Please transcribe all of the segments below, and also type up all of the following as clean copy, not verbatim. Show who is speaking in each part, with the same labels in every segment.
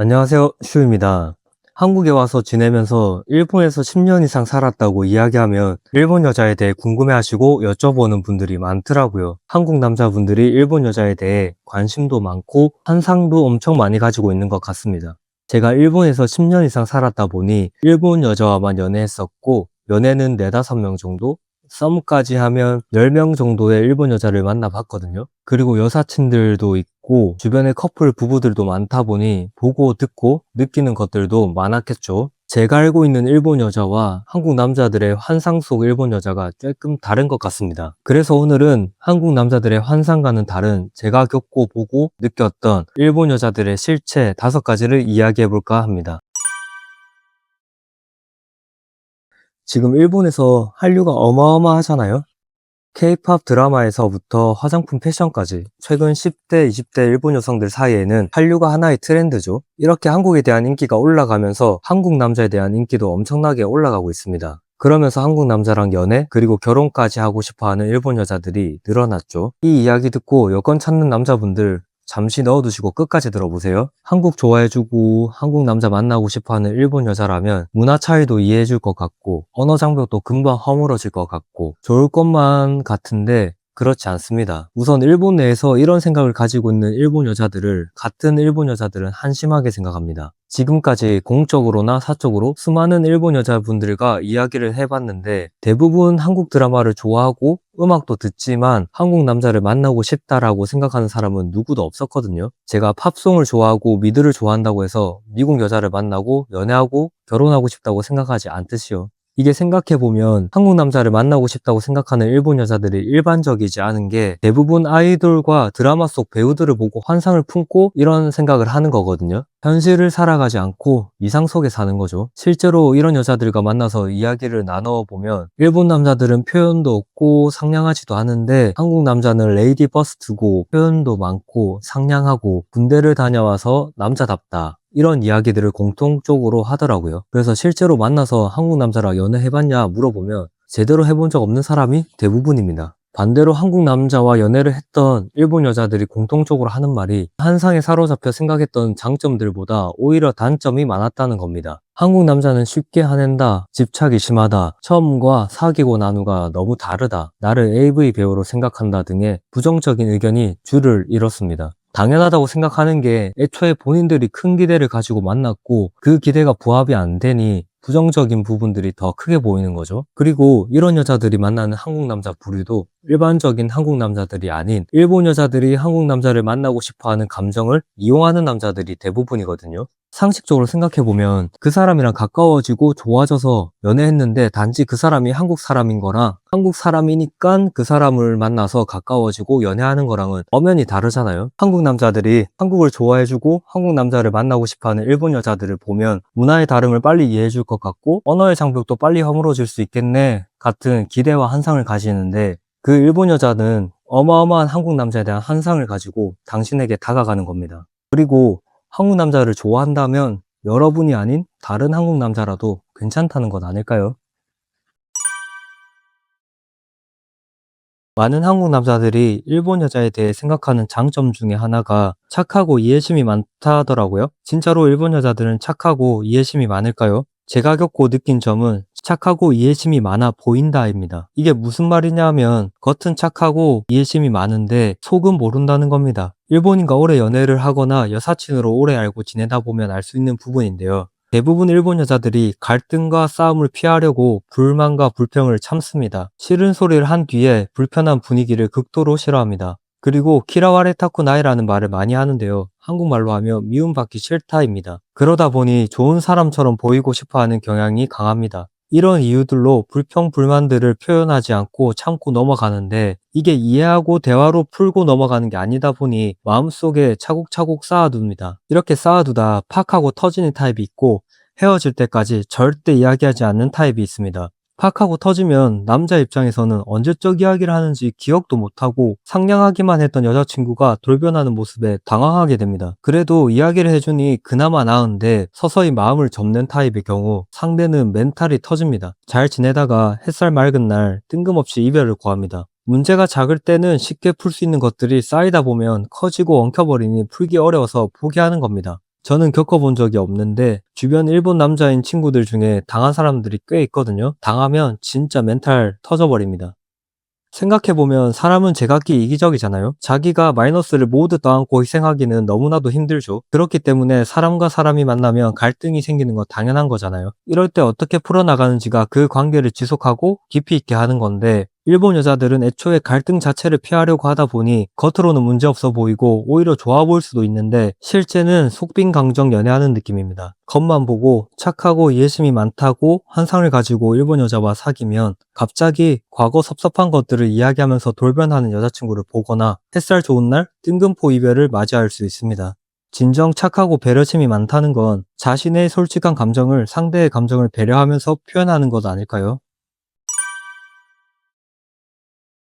Speaker 1: 안녕하세요. 슈입니다. 한국에 와서 지내면서 일본에서 10년 이상 살았다고 이야기하면 일본 여자에 대해 궁금해하시고 여쭤보는 분들이 많더라고요. 한국 남자분들이 일본 여자에 대해 관심도 많고 환상도 엄청 많이 가지고 있는 것 같습니다. 제가 일본에서 10년 이상 살았다 보니 일본 여자와만 연애했었고 연애는 4, 5명 정도? 썸까지 하면 10명 정도의 일본 여자를 만나봤거든요. 그리고 여사친들도 있고 주변에 커플 부부들도 많다 보니 보고 듣고 느끼는 것들도 많았겠죠. 제가 알고 있는 일본 여자와 한국 남자들의 환상 속 일본 여자가 조금 다른 것 같습니다. 그래서 오늘은 한국 남자들의 환상과는 다른 제가 겪고 보고 느꼈던 일본 여자들의 실체 5가지를 이야기해 볼까 합니다. 지금 일본에서 한류가 어마어마하잖아요. K-팝 드라마에서부터 화장품 패션까지 최근 10대, 20대 일본 여성들 사이에는 한류가 하나의 트렌드죠. 이렇게 한국에 대한 인기가 올라가면서 한국 남자에 대한 인기도 엄청나게 올라가고 있습니다. 그러면서 한국 남자랑 연애 그리고 결혼까지 하고 싶어하는 일본 여자들이 늘어났죠. 이 이야기 듣고 여권 찾는 남자분들 잠시 넣어두시고 끝까지 들어보세요. 한국 좋아해주고 한국 남자 만나고 싶어하는 일본 여자라면 문화 차이도 이해해줄 것 같고 언어 장벽도 금방 허물어질 것 같고 좋을 것만 같은데 그렇지 않습니다. 우선 일본 내에서 이런 생각을 가지고 있는 일본 여자들을 같은 일본 여자들은 한심하게 생각합니다. 지금까지 공적으로나 사적으로 수많은 일본 여자분들과 이야기를 해봤는데 대부분 한국 드라마를 좋아하고 음악도 듣지만 한국 남자를 만나고 싶다라고 생각하는 사람은 누구도 없었거든요. 제가 팝송을 좋아하고 미드를 좋아한다고 해서 미국 여자를 만나고 연애하고 결혼하고 싶다고 생각하지 않듯이요. 이게 생각해보면 한국 남자를 만나고 싶다고 생각하는 일본 여자들이 일반적이지 않은 게 대부분 아이돌과 드라마 속 배우들을 보고 환상을 품고 이런 생각을 하는 거거든요. 현실을 살아가지 않고 이상 속에 사는 거죠. 실제로 이런 여자들과 만나서 이야기를 나눠보면 일본 남자들은 표현도 없고 상냥하지도 않은데 한국 남자는 레이디 버스트고 표현도 많고 상냥하고 군대를 다녀와서 남자답다. 이런 이야기들을 공통적으로 하더라고요. 그래서 실제로 만나서 한국 남자랑 연애해봤냐 물어보면 제대로 해본 적 없는 사람이 대부분입니다. 반대로 한국 남자와 연애를 했던 일본 여자들이 공통적으로 하는 말이 환상에 사로잡혀 생각했던 장점들보다 오히려 단점이 많았다는 겁니다. 한국 남자는 쉽게 화낸다, 집착이 심하다, 처음과 사귀고 난 후가 너무 다르다, 나를 AV 배우로 생각한다 등의 부정적인 의견이 줄을 이뤘습니다. 당연하다고 생각하는 게 애초에 본인들이 큰 기대를 가지고 만났고 그 기대가 부합이 안 되니 부정적인 부분들이 더 크게 보이는 거죠. 그리고 이런 여자들이 만나는 한국 남자 부류도 일반적인 한국 남자들이 아닌 일본 여자들이 한국 남자를 만나고 싶어하는 감정을 이용하는 남자들이 대부분이거든요. 상식적으로 생각해보면 그 사람이랑 가까워지고 좋아져서 연애했는데 단지 그 사람이 한국 사람인 거랑 한국 사람이니까 그 사람을 만나서 가까워지고 연애하는 거랑은 엄연히 다르잖아요. 한국 남자들이 한국을 좋아해주고 한국 남자를 만나고 싶어하는 일본 여자들을 보면 문화의 다름을 빨리 이해해줄 것 같고 언어의 장벽도 빨리 허물어질 수 있겠네 같은 기대와 환상을 가지는데 그 일본 여자는 어마어마한 한국 남자에 대한 환상을 가지고 당신에게 다가가는 겁니다. 그리고 한국 남자를 좋아한다면 여러분이 아닌 다른 한국 남자라도 괜찮다는 건 아닐까요? 많은 한국 남자들이 일본 여자에 대해 생각하는 장점 중에 하나가 착하고 이해심이 많다 하더라고요. 진짜로 일본 여자들은 착하고 이해심이 많을까요? 제가 겪고 느낀 점은 착하고 이해심이 많아 보인다입니다. 이게 무슨 말이냐 하면 겉은 착하고 이해심이 많은데 속은 모른다는 겁니다. 일본인과 오래 연애를 하거나 여사친으로 오래 알고 지내다 보면 알 수 있는 부분인데요. 대부분 일본 여자들이 갈등과 싸움을 피하려고 불만과 불평을 참습니다. 싫은 소리를 한 뒤에 불편한 분위기를 극도로 싫어합니다. 그리고 키라와레 타쿠 나이라는 말을 많이 하는데요. 한국말로 하면 미움받기 싫다입니다. 그러다 보니 좋은 사람처럼 보이고 싶어하는 경향이 강합니다. 이런 이유들로 불평, 불만들을 표현하지 않고 참고 넘어가는데 이게 이해하고 대화로 풀고 넘어가는 게 아니다 보니 마음속에 차곡차곡 쌓아둡니다. 이렇게 쌓아두다 팍하고 터지는 타입이 있고 헤어질 때까지 절대 이야기하지 않는 타입이 있습니다. 팍하고 터지면 남자 입장에서는 언제적 이야기를 하는지 기억도 못하고 상냥하기만 했던 여자친구가 돌변하는 모습에 당황하게 됩니다. 그래도 이야기를 해주니 그나마 나은데 서서히 마음을 접는 타입의 경우 상대는 멘탈이 터집니다. 잘 지내다가 햇살 맑은 날 뜬금없이 이별을 고합니다. 문제가 작을 때는 쉽게 풀 수 있는 것들이 쌓이다 보면 커지고 엉켜버리니 풀기 어려워서 포기하는 겁니다. 저는 겪어본 적이 없는데 주변 일본 남자인 친구들 중에 당한 사람들이 꽤 있거든요. 당하면 진짜 멘탈 터져버립니다. 생각해보면 사람은 제각기 이기적이잖아요. 자기가 마이너스를 모두 떠안고 희생하기는 너무나도 힘들죠. 그렇기 때문에 사람과 사람이 만나면 갈등이 생기는 건 당연한 거잖아요. 이럴 때 어떻게 풀어나가는지가 그 관계를 지속하고 깊이 있게 하는 건데, 일본 여자들은 애초에 갈등 자체를 피하려고 하다 보니 겉으로는 문제없어 보이고 오히려 좋아 보일 수도 있는데, 실제는 속빈강정 연애하는 느낌입니다. 겉만 보고 착하고 이해심이 많다고 환상을 가지고 일본 여자와 사귀면 갑자기 과거 섭섭한 것들을 이야기하면서 돌변하는 여자친구를 보거나 햇살 좋은 날 뜬금포 이별을 맞이할 수 있습니다. 진정 착하고 배려심이 많다는 건 자신의 솔직한 감정을 상대의 감정을 배려하면서 표현하는 것 아닐까요?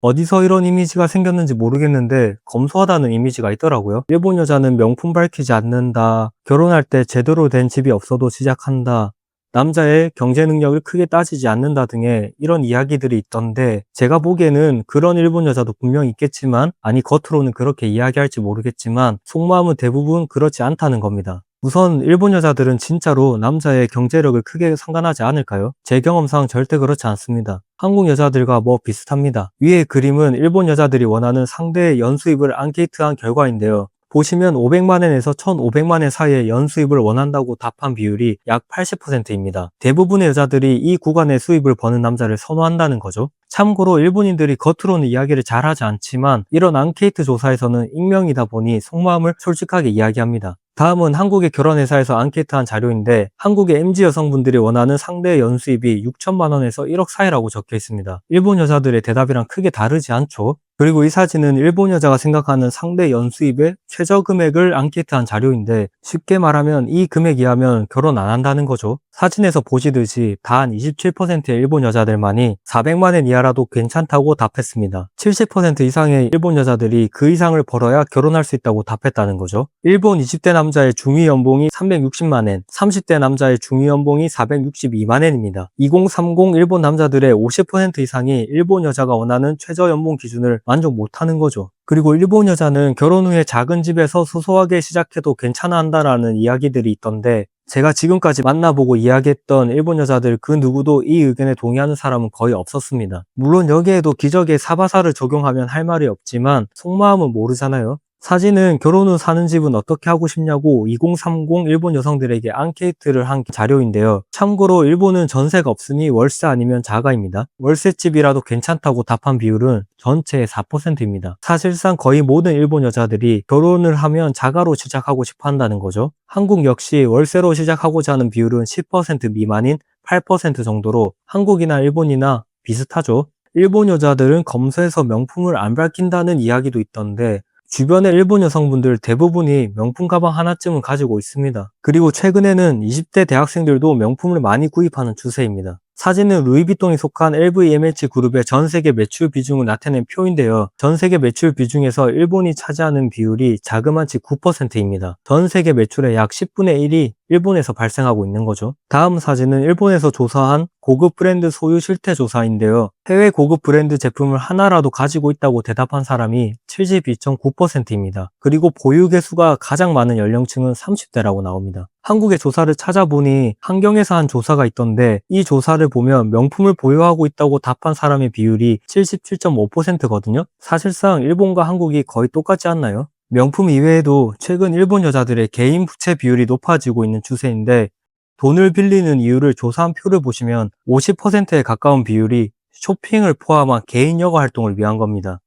Speaker 1: 어디서 이런 이미지가 생겼는지 모르겠는데 검소하다는 이미지가 있더라고요. 일본 여자는 명품 밝히지 않는다. 결혼할 때 제대로 된 집이 없어도 시작한다. 남자의 경제 능력을 크게 따지지 않는다 등의 이런 이야기들이 있던데, 제가 보기에는 그런 일본 여자도 분명 있겠지만, 아니 겉으로는 그렇게 이야기할지 모르겠지만 속마음은 대부분 그렇지 않다는 겁니다. 우선 일본 여자들은 진짜로 남자의 경제력을 크게 상관하지 않을까요? 제 경험상 절대 그렇지 않습니다. 한국 여자들과 뭐 비슷합니다. 위의 그림은 일본 여자들이 원하는 상대의 연수입을 앙케이트한 결과인데요. 보시면 500만엔에서 1,500만엔 사이의 연수입을 원한다고 답한 비율이 약 80%입니다. 대부분의 여자들이 이 구간의 수입을 버는 남자를 선호한다는 거죠. 참고로 일본인들이 겉으로는 이야기를 잘하지 않지만 이런 앙케이트 조사에서는 익명이다 보니 속마음을 솔직하게 이야기합니다. 다음은 한국의 결혼회사에서 앙케이트한 자료인데, 한국의 MZ 여성분들이 원하는 상대의 연수입이 6천만 원에서 1억 사이라고 적혀 있습니다. 일본 여자들의 대답이랑 크게 다르지 않죠? 그리고 이 사진은 일본 여자가 생각하는 상대 연수입의 최저 금액을 앙케이트한 자료인데, 쉽게 말하면 이 금액 이하면 결혼 안 한다는 거죠. 사진에서 보시듯이 단 27%의 일본 여자들만이 400만 원 이하라도 괜찮다고 답했습니다. 70% 이상의 일본 여자들이 그 이상을 벌어야 결혼할 수 있다고 답했다는 거죠. 일본 20대 남자의 중위 연봉이 360만 엔, 30대 남자의 중위 연봉이 462만 엔입니다. 2030 일본 남자들의 50% 이상이 일본 여자가 원하는 최저 연봉 기준을 만족 못하는 거죠. 그리고 일본 여자는 결혼 후에 작은 집에서 소소하게 시작해도 괜찮아 한다라는 이야기들이 있던데, 제가 지금까지 만나보고 이야기했던 일본 여자들 그 누구도 이 의견에 동의하는 사람은 거의 없었습니다. 물론 여기에도 기적의 사바사를 적용하면 할 말이 없지만 속마음은 모르잖아요. 사진은 결혼 후 사는 집은 어떻게 하고 싶냐고 2030 일본 여성들에게 앙케이트를 한 자료인데요. 참고로 일본은 전세가 없으니 월세 아니면 자가입니다. 월세집이라도 괜찮다고 답한 비율은 전체의 4%입니다. 사실상 거의 모든 일본 여자들이 결혼을 하면 자가로 시작하고 싶어 한다는 거죠. 한국 역시 월세로 시작하고자 하는 비율은 10% 미만인 8% 정도로 한국이나 일본이나 비슷하죠. 일본 여자들은 검소해서 명품을 안 밝힌다는 이야기도 있던데, 주변의 일본 여성분들 대부분이 명품 가방 하나쯤은 가지고 있습니다. 그리고 최근에는 20대 대학생들도 명품을 많이 구입하는 추세입니다. 사진은 루이비통이 속한 LVMH 그룹의 전 세계 매출 비중을 나타낸 표인데요. 전 세계 매출 비중에서 일본이 차지하는 비율이 자그마치 9%입니다. 전 세계 매출의 약 10분의 1이 일본에서 발생하고 있는 거죠. 다음 사진은 일본에서 조사한 고급 브랜드 소유 실태 조사인데요. 해외 고급 브랜드 제품을 하나라도 가지고 있다고 대답한 사람이 72.9%입니다. 그리고 보유 개수가 가장 많은 연령층은 30대라고 나옵니다. 한국의 조사를 찾아보니 한경에서 한 조사가 있던데, 이 조사를 보면 명품을 보유하고 있다고 답한 사람의 비율이 77.5%거든요. 사실상 일본과 한국이 거의 똑같지 않나요? 명품 이외에도 최근 일본 여자들의 개인 부채 비율이 높아지고 있는 추세인데, 돈을 빌리는 이유를 조사한 표를 보시면 50%에 가까운 비율이 쇼핑을 포함한 개인 여가 활동을 위한 겁니다.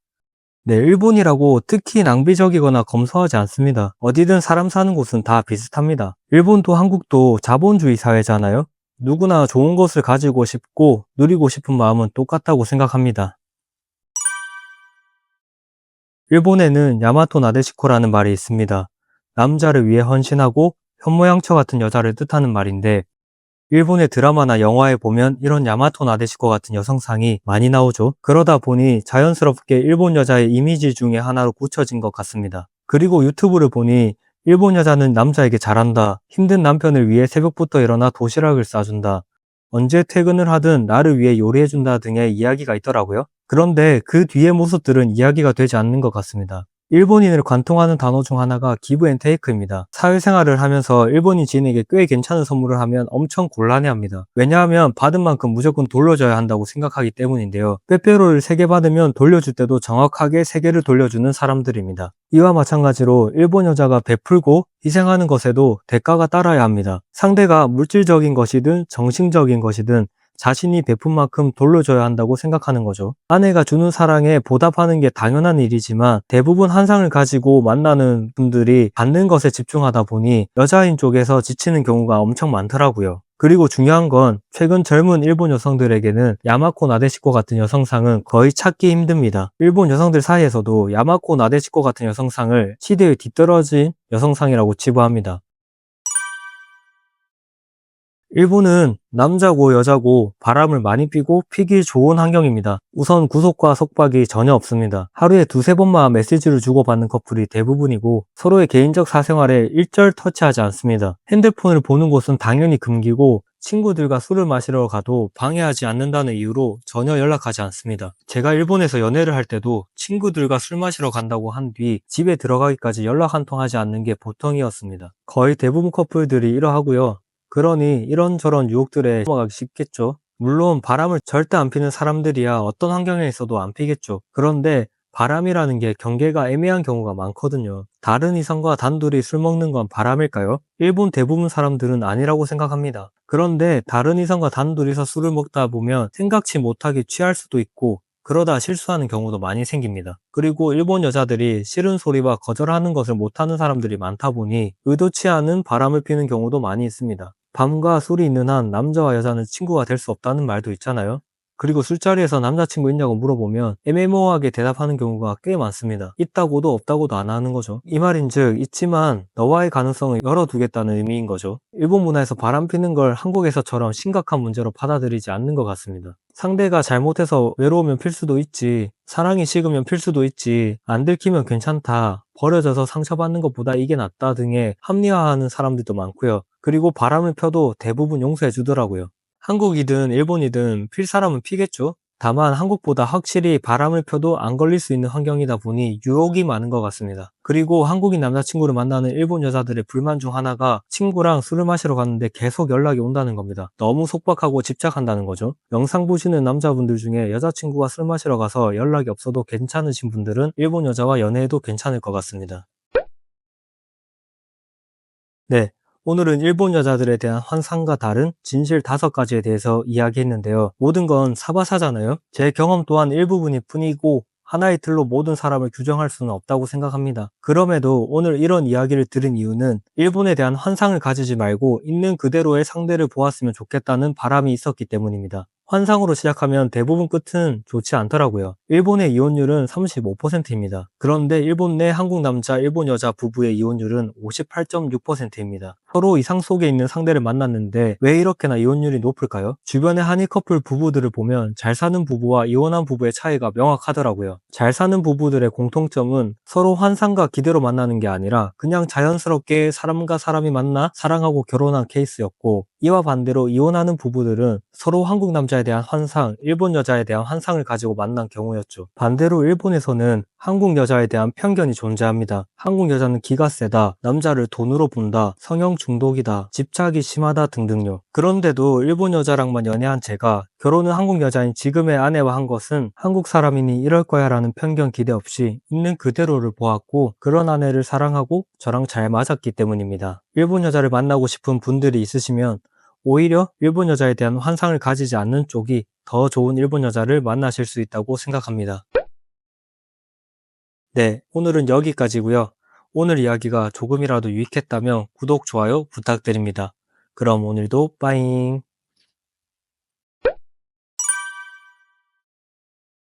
Speaker 1: 네, 일본이라고 특히 낭비적이거나 검소하지 않습니다. 어디든 사람 사는 곳은 다 비슷합니다. 일본도 한국도 자본주의 사회잖아요. 누구나 좋은 것을 가지고 싶고 누리고 싶은 마음은 똑같다고 생각합니다. 일본에는 야마토 나데시코라는 말이 있습니다. 남자를 위해 헌신하고 현모양처 같은 여자를 뜻하는 말인데, 일본의 드라마나 영화에 보면 이런 야마토 나데시코 같은 여성상이 많이 나오죠. 그러다 보니 자연스럽게 일본 여자의 이미지 중에 하나로 굳혀진 것 같습니다. 그리고 유튜브를 보니 일본 여자는 남자에게 잘한다, 힘든 남편을 위해 새벽부터 일어나 도시락을 싸준다, 언제 퇴근을 하든 나를 위해 요리해준다 등의 이야기가 있더라고요. 그런데 그 뒤의 모습들은 이야기가 되지 않는 것 같습니다. 일본인을 관통하는 단어 중 하나가 기브 앤 테이크입니다. 사회생활을 하면서 일본인 지인에게 꽤 괜찮은 선물을 하면 엄청 곤란해합니다. 왜냐하면 받은 만큼 무조건 돌려줘야 한다고 생각하기 때문인데요. 빼빼로를 3개 받으면 돌려줄 때도 정확하게 3개를 돌려주는 사람들입니다. 이와 마찬가지로 일본 여자가 베풀고 희생하는 것에도 대가가 따라야 합니다. 상대가 물질적인 것이든 정신적인 것이든 자신이 베푼 만큼 돌려줘야 한다고 생각하는 거죠. 아내가 주는 사랑에 보답하는 게 당연한 일이지만 대부분 한상을 가지고 만나는 분들이 받는 것에 집중하다 보니 여자인 쪽에서 지치는 경우가 엄청 많더라고요. 그리고 중요한 건 최근 젊은 일본 여성들에게는 야마코 나데시코 같은 여성상은 거의 찾기 힘듭니다. 일본 여성들 사이에서도 야마코 나데시코 같은 여성상을 시대에 뒤떨어진 여성상이라고 치부합니다. 일본은 남자고 여자고 바람을 많이 피고 피기 좋은 환경입니다. 우선 구속과 속박이 전혀 없습니다. 하루에 2~3번만 메시지를 주고받는 커플이 대부분이고 서로의 개인적 사생활에 일절 터치하지 않습니다. 핸드폰을 보는 곳은 당연히 금기고 친구들과 술을 마시러 가도 방해하지 않는다는 이유로 전혀 연락하지 않습니다. 제가 일본에서 연애를 할 때도 친구들과 술 마시러 간다고 한 뒤 집에 들어가기까지 연락 한 통 하지 않는 게 보통이었습니다. 거의 대부분 커플들이 이러하고요. 그러니 이런저런 유혹들에 넘어가기 쉽겠죠. 물론 바람을 절대 안 피는 사람들이야 어떤 환경에 있어도 안 피겠죠. 그런데 바람이라는 게 경계가 애매한 경우가 많거든요. 다른 이성과 단둘이 술 먹는 건 바람일까요? 일본 대부분 사람들은 아니라고 생각합니다. 그런데 다른 이성과 단둘이서 술을 먹다 보면 생각지 못하게 취할 수도 있고 그러다 실수하는 경우도 많이 생깁니다. 그리고 일본 여자들이 싫은 소리와 거절하는 것을 못하는 사람들이 많다 보니 의도치 않은 바람을 피는 경우도 많이 있습니다. 밤과 술이 있는 한 남자와 여자는 친구가 될 수 없다는 말도 있잖아요. 그리고 술자리에서 남자친구 있냐고 물어보면 애매모호하게 대답하는 경우가 꽤 많습니다. 있다고도 없다고도 안 하는 거죠. 이 말인즉 있지만 너와의 가능성을 열어두겠다는 의미인 거죠. 일본 문화에서 바람 피는 걸 한국에서처럼 심각한 문제로 받아들이지 않는 것 같습니다. 상대가 잘못해서 외로우면 필 수도 있지, 사랑이 식으면 필 수도 있지, 안 들키면 괜찮다, 버려져서 상처받는 것보다 이게 낫다 등의 합리화하는 사람들도 많고요. 그리고 바람을 펴도 대부분 용서해 주더라고요. 한국이든 일본이든 필 사람은 피겠죠? 다만 한국보다 확실히 바람을 펴도 안 걸릴 수 있는 환경이다 보니 유혹이 많은 것 같습니다. 그리고 한국인 남자친구를 만나는 일본 여자들의 불만 중 하나가 친구랑 술을 마시러 갔는데 계속 연락이 온다는 겁니다. 너무 속박하고 집착한다는 거죠. 영상 보시는 남자분들 중에 여자친구와 술 마시러 가서 연락이 없어도 괜찮으신 분들은 일본 여자와 연애해도 괜찮을 것 같습니다. 네, 오늘은 일본 여자들에 대한 환상과 다른 진실 5가지에 대해서 이야기했는데요. 모든 건 사바사잖아요. 제 경험 또한 일부분일 뿐이고 하나의 틀로 모든 사람을 규정할 수는 없다고 생각합니다. 그럼에도 오늘 이런 이야기를 들은 이유는 일본에 대한 환상을 가지지 말고 있는 그대로의 상대를 보았으면 좋겠다는 바람이 있었기 때문입니다. 환상으로 시작하면 대부분 끝은 좋지 않더라고요. 일본의 이혼율은 35%입니다. 그런데 일본 내 한국 남자, 일본 여자 부부의 이혼율은 58.6%입니다. 서로 이상 속에 있는 상대를 만났는데 왜 이렇게나 이혼율이 높을까요? 주변의 한일 커플 부부들을 보면 잘 사는 부부와 이혼한 부부의 차이가 명확하더라고요. 잘 사는 부부들의 공통점은 서로 환상과 기대로 만나는 게 아니라 그냥 자연스럽게 사람과 사람이 만나 사랑하고 결혼한 케이스였고, 이와 반대로 이혼하는 부부들은 서로 한국 남자에 대한 환상, 일본 여자에 대한 환상을 가지고 만난 경우였죠. 반대로 일본에서는 한국 여자에 대한 편견이 존재합니다. 한국 여자는 기가 세다, 남자를 돈으로 본다, 성형 중독이다, 집착이 심하다 등등요. 그런데도 일본 여자랑만 연애한 제가 결혼은 한국 여자인 지금의 아내와 한 것은 한국 사람이니 이럴 거야 라는 편견 기대 없이 있는 그대로를 보았고 그런 아내를 사랑하고 저랑 잘 맞았기 때문입니다. 일본 여자를 만나고 싶은 분들이 있으시면 오히려 일본 여자에 대한 환상을 가지지 않는 쪽이 더 좋은 일본 여자를 만나실 수 있다고 생각합니다. 네, 오늘은 여기까지고요. 오늘 이야기가 조금이라도 유익했다면 구독, 좋아요 부탁드립니다. 그럼 오늘도 빠잉.